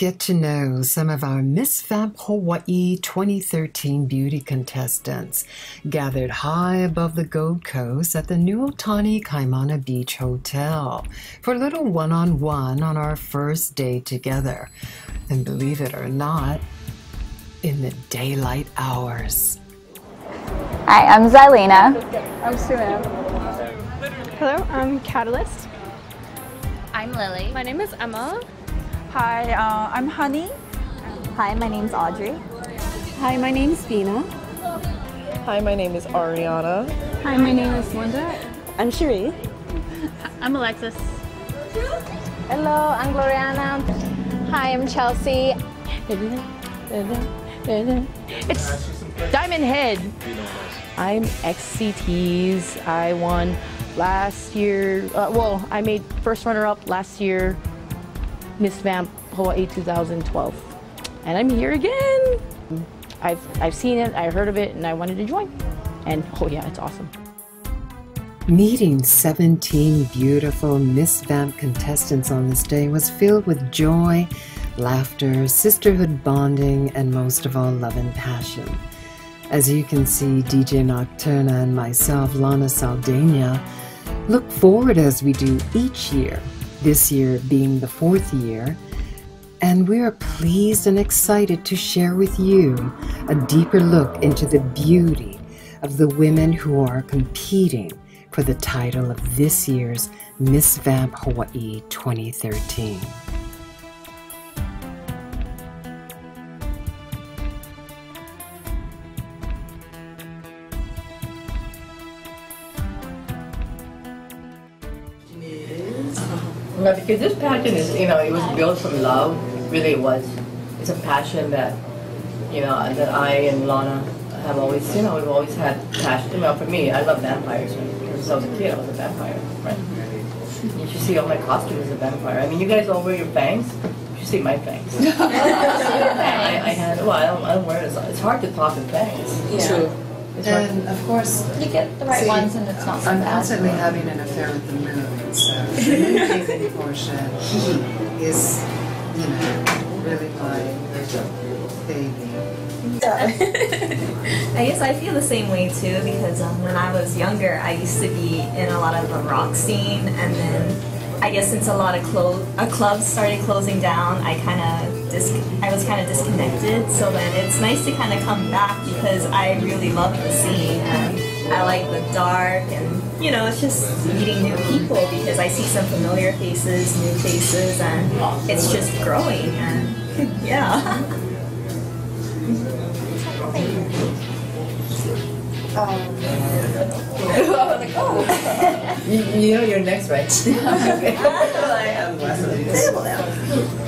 get to know some of our Miss Vamp Hawaii 2013 beauty contestants gathered high above the Gold Coast at the New Otani Kaimana Beach Hotel for a little one-on-one on our first day together. And believe it or not, in the daylight hours. Hi, I'm Lana. I'm Suam. Hello, I'm Catalyst. I'm Lily. My name is Emma. Hi, I'm Honey. Hi, my name's Audrey. Hi, my name's Bina. Hi, my name is Ariana. Hi, my name is Linda. I'm Cherie. I'm Alexis. Hello, I'm Gloriana. Hi, I'm Chelsea. It's Diamond Head. I'm XCTs. I won last year. I made first runner-up last year, Miss Vamp Hawaii 2012, and I'm here again. I've seen it, I heard of it, and I wanted to join. And oh yeah, it's awesome. Meeting 17 beautiful Miss Vamp contestants on this day was filled with joy, laughter, sisterhood bonding, and most of all, love and passion. As you can see, DJ Nocturna and myself, Lana Saldania, look forward as we do each year, this year being the 4th year, and we are pleased and excited to share with you a deeper look into the beauty of the women who are competing for the title of this year's Miss Vamp Hawaii 2013. No, because this pageant is, it was built from love. Really, it was. It's a passion that, that I and Lana have always, we've always had passion. For me, I love vampires. Since I was a kid, I was a vampire, right? You should see all my costumes as a vampire. I mean, you guys all wear your fangs. You should see my fangs. I don't wear it. It's hard to talk in fangs. Yeah. True. And of course, you get the right ones and it's not so I'm bad. constantly having an affair with the moon, so the moon portion is, really my baby. I guess I feel the same way too, because when I was younger, I used to be in a lot of the rock scene, and then I guess since a lot of clubs started closing down, I was kind of disconnected. So then it's nice to kind of come back because I really love the scene and I like the dark, and it's just meeting new people because I see some familiar faces, new faces, and it's just growing, and yeah. You're next, right?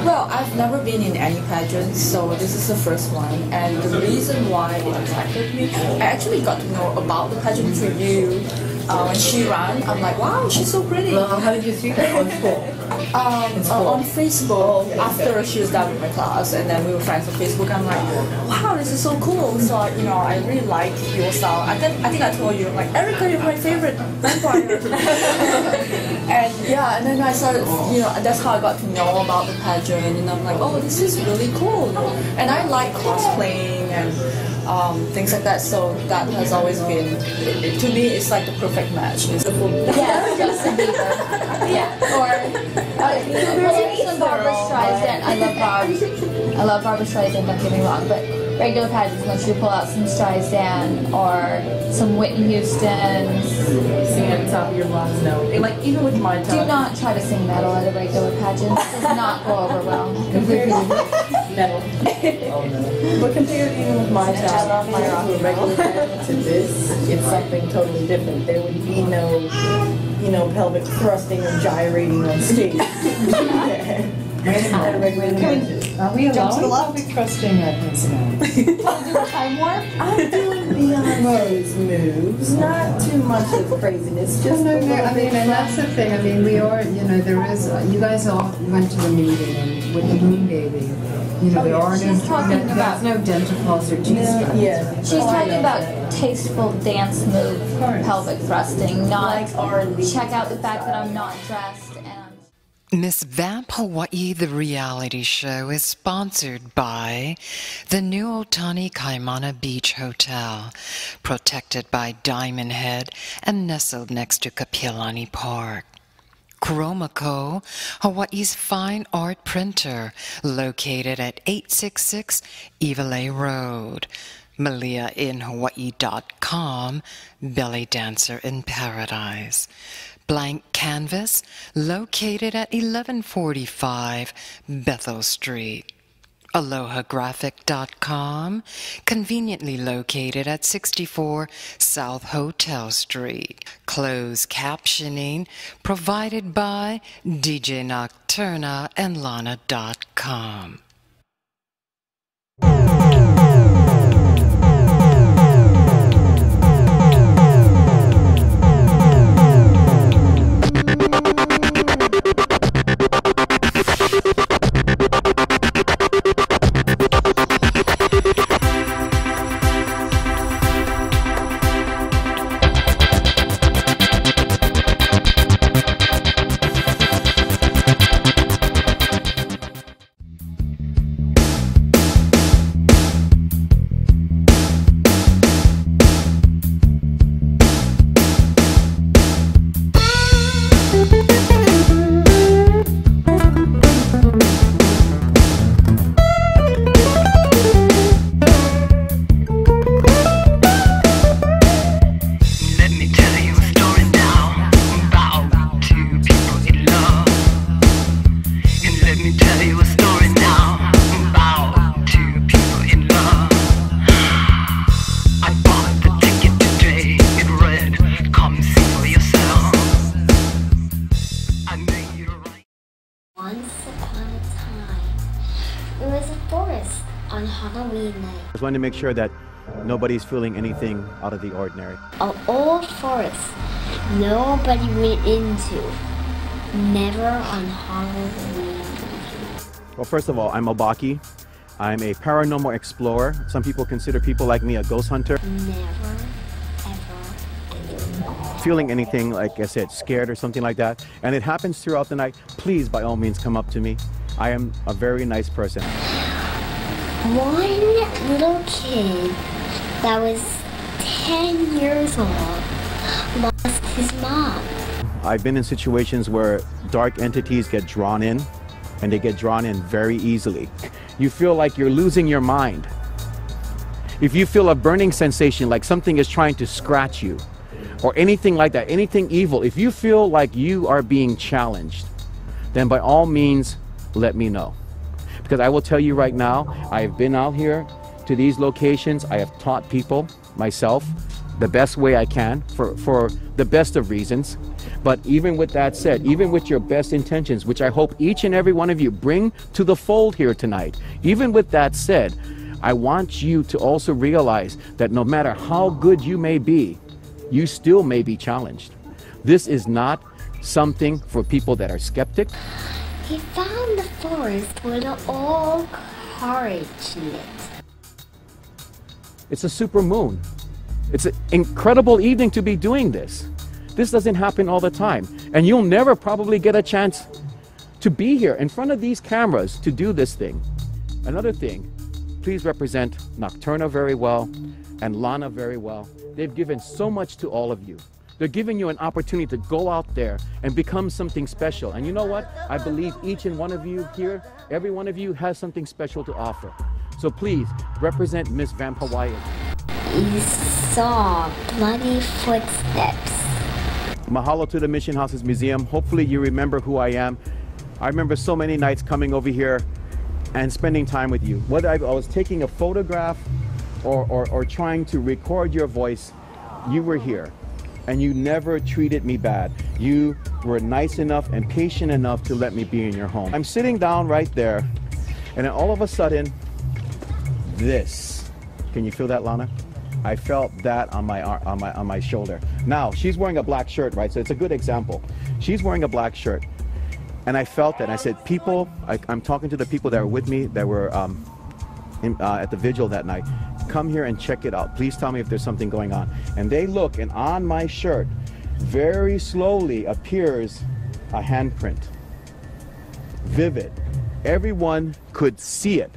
Well, I've never been in any pageant, so this is the first one. And the reason why it attracted me, I actually got to know about the pageant review when she ran. I'm like, wow, she's so pretty. Well, how did you see her on school? On Facebook, after she was done with my class, and then we were friends on Facebook. I'm like, wow, this is so cool. So I really like your style. I think I told you, like, Erica, you're my favorite vampire. And yeah, and then I started, that's how I got to know about the pageant, and I'm like, oh, this is really cool. And I like cosplaying and things like that, so that has always been, to me, it's like the perfect match. It's Yeah, Justin Bieber. Yeah, or some Barbara Streisand. I love Barbara Streisand, don't get me wrong, but regular pageants, once you pull out some Streisand or some Whitney Houston. Sing at the top of your lungs, no. Like, even with my Do not try to sing metal at a regular pageant. It does not go over well. metal. But compared even with my talent to a regular pageant to this, it's something totally different. There would be no, pelvic thrusting or gyrating on stage. At a regular pageant. We allowed pelvic thrusting at this now. Do the time warp? I'm doing Beyonce's moves, not too much of craziness, just no, I mean, and that's the thing. I mean, we are, there is, you guys all went to the meeting, and with the moon baby, there are there's no dental floss or G-strap. Yeah. She's talking about tasteful dance move, pelvic thrusting, not like R&B. Check out the fact that I'm not dressed and I'm... Miss Vamp Hawaii, the reality show, is sponsored by the New Otani Kaimana Beach Hotel, protected by Diamond Head and nestled next to Kapiolani Park. Chromaco, Hawaii's fine art printer, located at 866 Ivalea Road. MaliaInHawaii.com, belly dancer in paradise. Blank Canvas, located at 1145 Bethel Street. AlohaGraphic.com, conveniently located at 64 South Hotel Street. Closed captioning provided by DJ Nocturna and Lana.com. I just wanted to make sure that nobody's feeling anything out of the ordinary. An old forest nobody went into. Never on Halloween. Well, first of all, I'm Obaki. I'm a paranormal explorer. Some people consider people like me a ghost hunter. Never, ever. Feeling anything, like I said, scared or something like that, and it happens throughout the night, please, by all means, come up to me. I am a very nice person. One little kid that was 10 years old lost his mom. I've been in situations where dark entities get drawn in, and they get drawn in very easily. You feel like you're losing your mind. If you feel a burning sensation, like something is trying to scratch you, or anything like that, anything evil, if you feel like you are being challenged, then by all means, let me know. Because I will tell you right now, I have been out here to these locations. I have taught people myself the best way I can for the best of reasons. But even with that said, even with your best intentions, which I hope each and every one of you bring to the fold here tonight, even with that said, I want you to also realize that no matter how good you may be, you still may be challenged. This is not something for people that are skeptic. He found the forest with all courage in it. It's a super moon. It's an incredible evening to be doing this. This doesn't happen all the time. And you'll never probably get a chance to be here in front of these cameras to do this thing. Another thing, please represent Nocturna very well and Lana very well. They've given so much to all of you. They're giving you an opportunity to go out there and become something special. And you know what? I believe each and one of you here, every one of you has something special to offer. So please represent Miss Vamp Hawaii. You saw bloody footsteps. Mahalo to the Mission Houses Museum. Hopefully you remember who I am. I remember so many nights coming over here and spending time with you. Whether I was taking a photograph or trying to record your voice, you were here. And you never treated me bad. You were nice enough and patient enough to let me be in your home. I'm sitting down right there, and then all of a sudden, this. Can you feel that, Lana? I felt that on my arm, on my shoulder. Now she's wearing a black shirt, right? So it's a good example. She's wearing a black shirt, and I felt that. I said, people, I'm talking to the people that were with me that were at the vigil that night. Come here and check it out. Please tell me if there's something going on. And they look, and on my shirt, very slowly appears a handprint. vivid. Everyone could see it.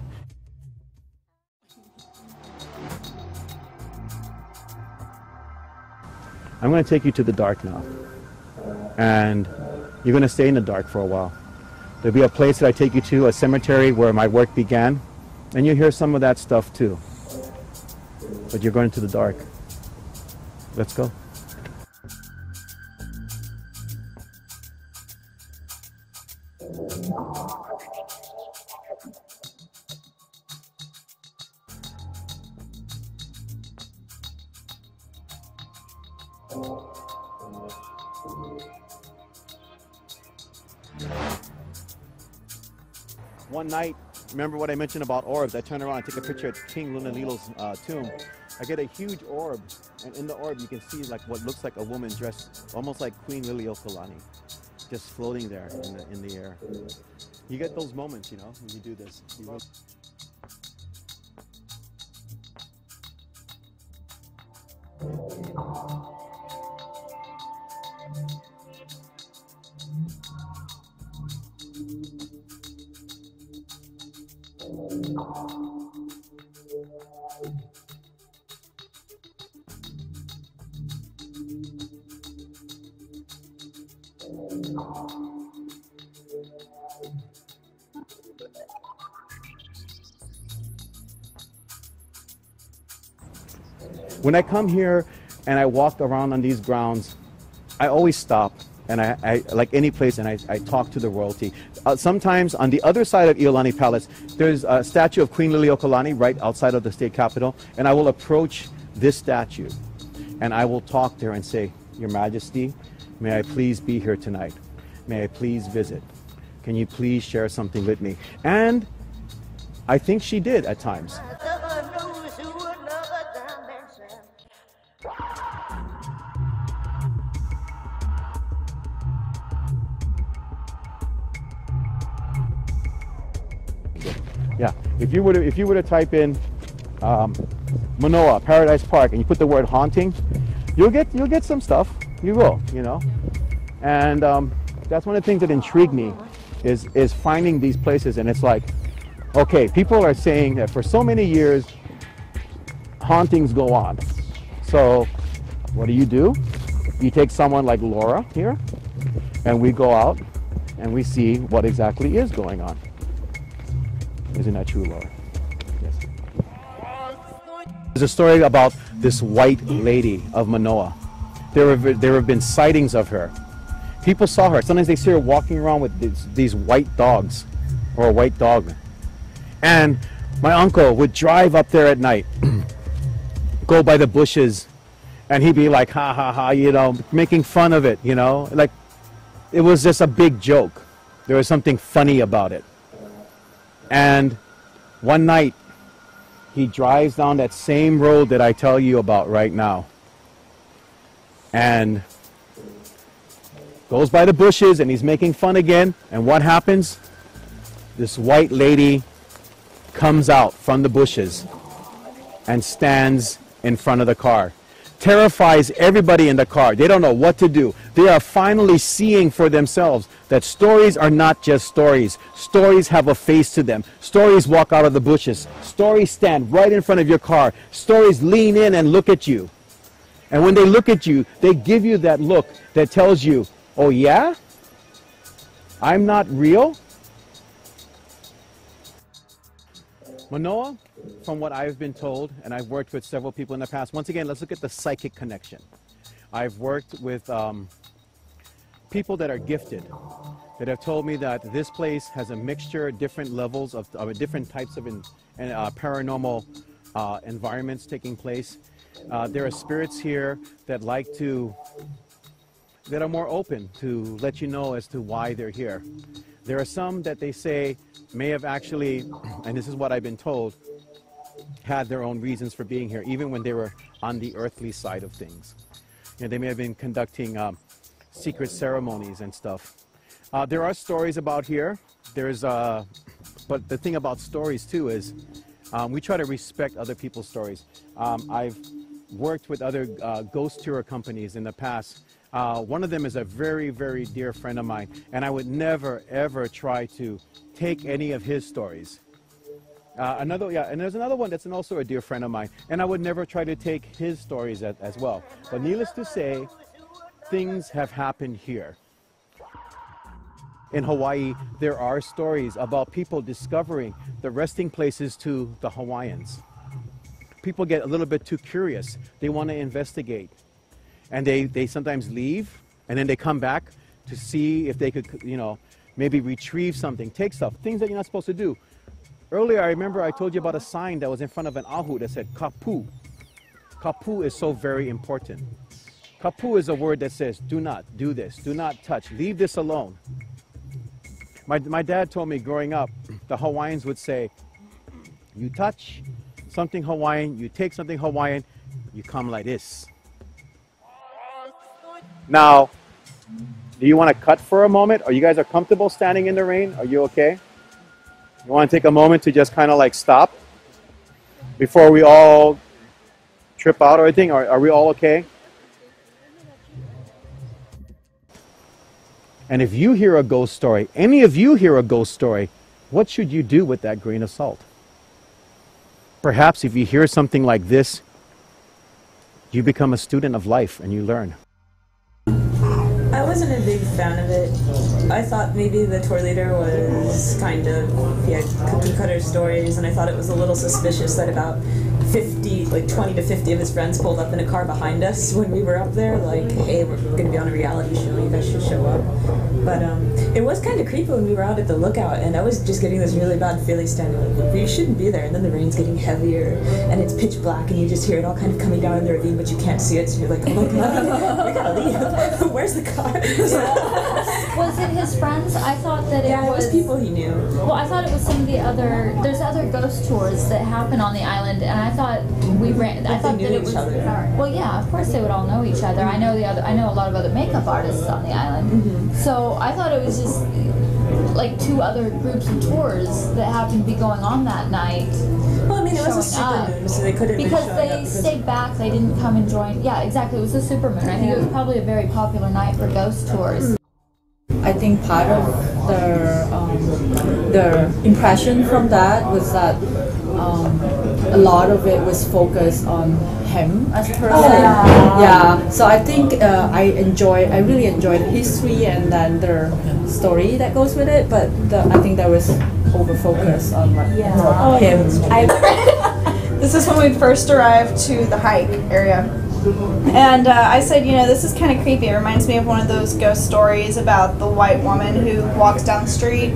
I'm going to take you to the dark now. And you're going to stay in the dark for a while. There'll be a place that I take you to, a cemetery where my work began. And you'll hear some of that stuff too. But you're going to the dark. Let's go. One night, remember what I mentioned about orbs? I turn around and take a picture at King Lunalilo's tomb. I get a huge orb, and in the orb you can see like what looks like a woman dressed almost like Queen Liliuokalani, just floating there in the air. You get those moments, you know, when you do this. You really When I come here and I walk around on these grounds, I always stop and I like any place, and I talk to the royalty. Sometimes on the other side of Iolani Palace, there's a statue of Queen Liliuokalani right outside of the state capitol, and I will approach this statue and I will talk to her and say, Your Majesty, may I please be here tonight? May I please visit? Can you please share something with me? And I think she did at times. Yeah, if you were to type in Manoa Paradise Park and you put the word haunting, you'll get some stuff. You will, you know. And that's one of the things that intrigued me is finding these places. And it's like, okay, people are saying that for so many years hauntings go on. So what do? You take someone like Laura here, and we go out and we see what exactly is going on. Isn't that true, Laura? Yes. There's a story about this white lady of Manoa. There have been sightings of her. People saw her. Sometimes they see her walking around with these white dogs, or a white dog. And my uncle would drive up there at night, go by the bushes, and he'd be like, ha ha ha, you know, making fun of it, you know, like it was just a big joke. There was something funny about it. And one night, he drives down that same road that I tell you about right now, and goes by the bushes, and he's making fun again. And what happens? This white lady comes out from the bushes and stands in front of the car. Terrifies everybody in the car. They don't know what to do. They are finally seeing for themselves that stories are not just stories. Stories have a face to them. Stories walk out of the bushes. Stories stand right in front of your car. Stories lean in and look at you. And when they look at you, they give you that look that tells you, oh yeah? I'm not real? Manoa, from what I've been told, and I've worked with several people in the past, once again, let's look at the psychic connection. I've worked with people that are gifted, that have told me that this place has a mixture, different levels of different types of paranormal environments taking place. There are spirits here that that are more open to let you know as to why they're here. There are some that they say may have actually, and this is what I've been told, had their own reasons for being here, even when they were on the earthly side of things. You know, they may have been conducting secret ceremonies and stuff. There are stories about here. But the thing about stories too is we try to respect other people's stories. I've worked with other ghost tour companies in the past. One of them is a very, very dear friend of mine, and I would never, ever try to take any of his stories. And there's another one that's also a dear friend of mine, and I would never try to take his stories as well. But needless to say, things have happened here. In Hawaii, there are stories about people discovering the resting places to the Hawaiians. People get a little bit too curious. They want to investigate. And they sometimes leave, and then they come back to see if they could, you know, maybe retrieve something, take stuff, things that you're not supposed to do. Earlier, I remember I told you about a sign that was in front of an ahu that said kapu. Kapu is so very important. Kapu is a word that says, do not do this, do not touch, leave this alone. My dad told me growing up, the Hawaiians would say, you touch something Hawaiian, you take something Hawaiian, you come like this. Now, do you want to cut for a moment? Or you guys are comfortable standing in the rain? Are you okay? You want to take a moment to just kind of like stop before we all trip out or anything? Are we all okay? And if you hear a ghost story, any of you hear a ghost story, what should you do with that grain of salt? Perhaps if you hear something like this, you become a student of life and you learn. I wasn't a big fan of it. I thought maybe the tour leader was kind of, he had cookie cutter stories, and I thought it was a little suspicious that about 50, like 20 to 50 of his friends pulled up in a car behind us when we were up there, like, hey, we're going to be on a reality show, you guys should show up. But it was kind of creepy when we were out at the lookout, and I was just getting this really bad feeling standing like, you shouldn't be there, and then the rain's getting heavier, and it's pitch black, and you just hear it all kind of coming down in the ravine, but you can't see it, so you're like, oh my god, we gotta leave. Where's the car? Was it his friends? I thought that it was people he knew. Well, I thought it was some of the other. There's other ghost tours that happen on the island, and I thought we ran. I thought that it was. Well, yeah, of course they would all know each other. I know I know a lot of other makeup artists on the island. So I thought it was just like two other groups of tours that happened to be going on that night. Well, I mean, it was a supermoon, so they couldn't because they stayed back. They didn't come and join. Yeah, exactly. It was a supermoon. I think it was probably a very popular night for ghost tours. I think part of the impression from that was that a lot of it was focused on him as a person. Yeah. So I think I really enjoyed the history and then the story that goes with it. But I think there was over focus on him. This is when we first arrived to the hike area. And I said, you know, this is kind of creepy. It reminds me of one of those ghost stories about the white woman who walks down the street.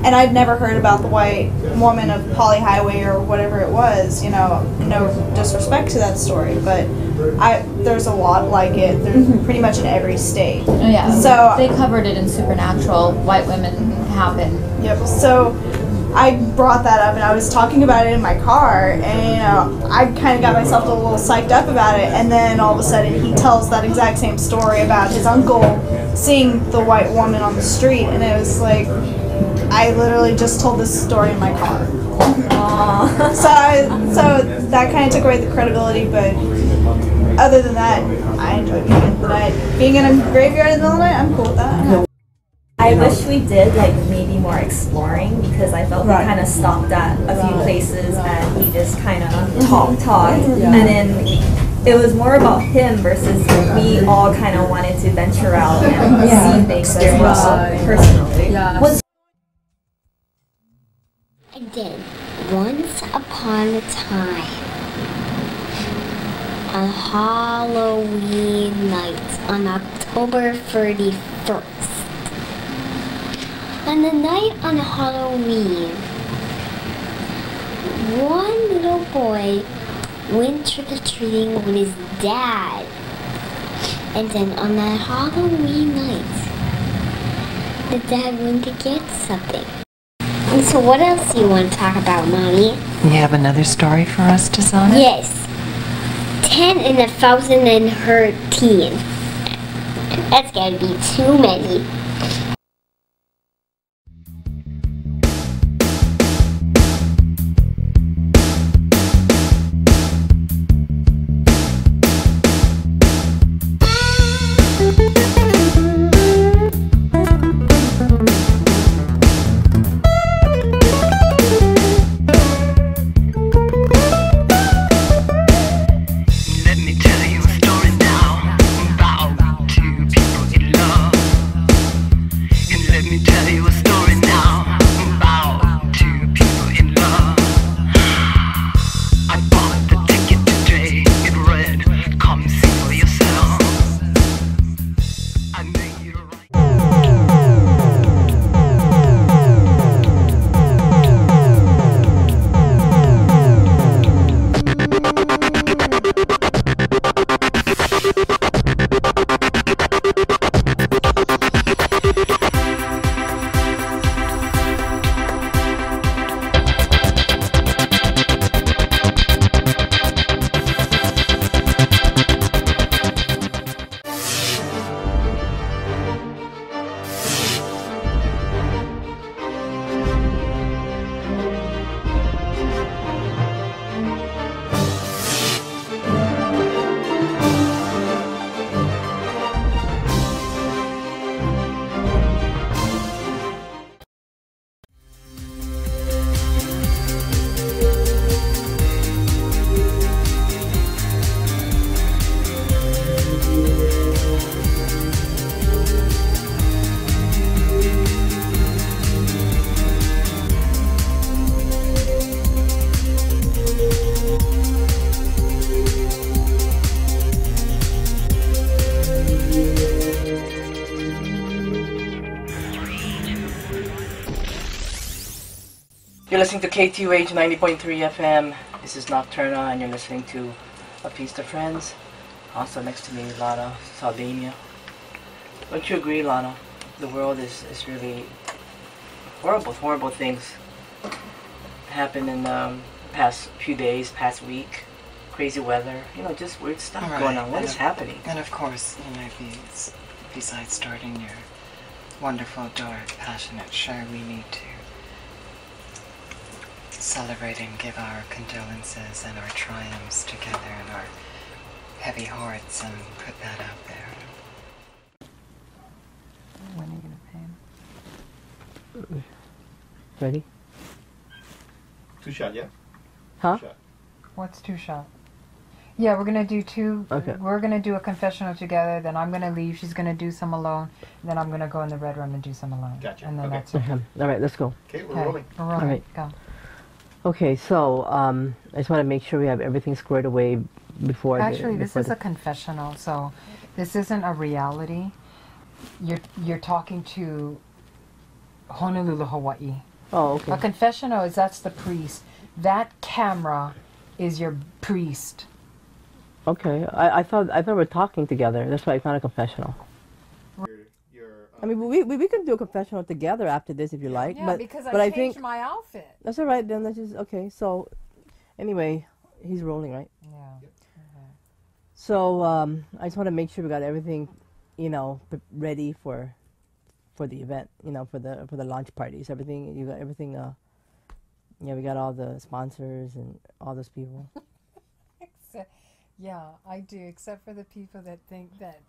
And I'd never heard about the white woman of Hawaii Highway or whatever it was, you know, no disrespect to that story, but there's a lot like it. There's pretty much in every state. Oh, yeah. So they covered it in Supernatural. White women happen. Yep. So I brought that up and I was talking about it in my car, and you know, I kind of got myself a little psyched up about it, and then all of a sudden he tells that exact same story about his uncle seeing the white woman on the street, and it was like, I literally just told this story in my car. So that kind of took away the credibility, but other than that, I enjoyed being in the night. Being in a graveyard in the middle of the night, I'm cool with that. I wish we did like maybe more exploring, because I felt we kind of stopped at a few places and he just kind of talked, and then it was more about him versus we all kind of wanted to venture out and see things as well personally. Again, once upon a time, on Halloween night, on October 31st. On the night on Halloween, one little boy went trick-or-treating with his dad. And then on that Halloween night, the dad went to get something. And so what else do you want to talk about, Mommy? You have another story for us, Tazana? Yes. 10 and 1,013. That's gotta be too many. You're listening to KTUH 90.3 FM. This is Nocturna, and you're listening to A Piece to Friends. Also next to me, Lana, Saldania. Don't you agree, Lana? The world is really horrible things happen in the past few days, past week. Crazy weather, just weird stuff going on. What is happening? And of course, besides starting your wonderful, dark, passionate show, we need to celebrate and give our condolences and our triumphs together and our heavy hearts and put that out there. When are you going to pay him? Ready? 2 shot, yeah? Huh? 2 shot. What's 2 shot? Yeah, we're going to do 2. Okay. We're going to do a confessional together, then I'm going to leave. She's going to do some alone. And then I'm going to go in the red room and do some alone. Gotcha. And then Okay. that's it. All right, let's go. Okay, we're rolling. We're rolling. All right. Go. Okay, so I just want to make sure we have everything squared away before. Actually, this is a confessional, so this isn't a reality. You're talking to Honolulu, Hawaii. Oh, okay. A confessional is that's the priest. That camera is your priest. Okay, I thought we were talking together. That's why it's not a confessional. I mean, we can do a confessional together after this if you like. Yeah, but, because but I I changed think my outfit. that's all right. Then let's just okay. So anyway, he's rolling, right? Yeah. So I just want to make sure we got everything, ready for the event. For the launch parties. Everything you got everything. Yeah, we got all the sponsors and all those people. Yeah, I do, except for the people that think that.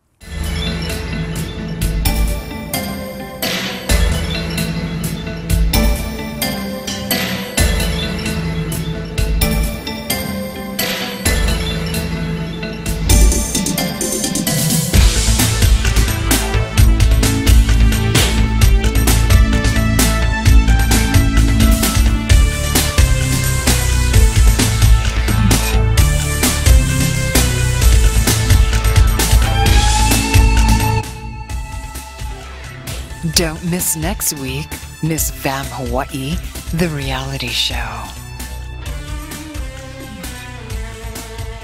Don't miss next week, Miss Vamp Hawaii, the reality show.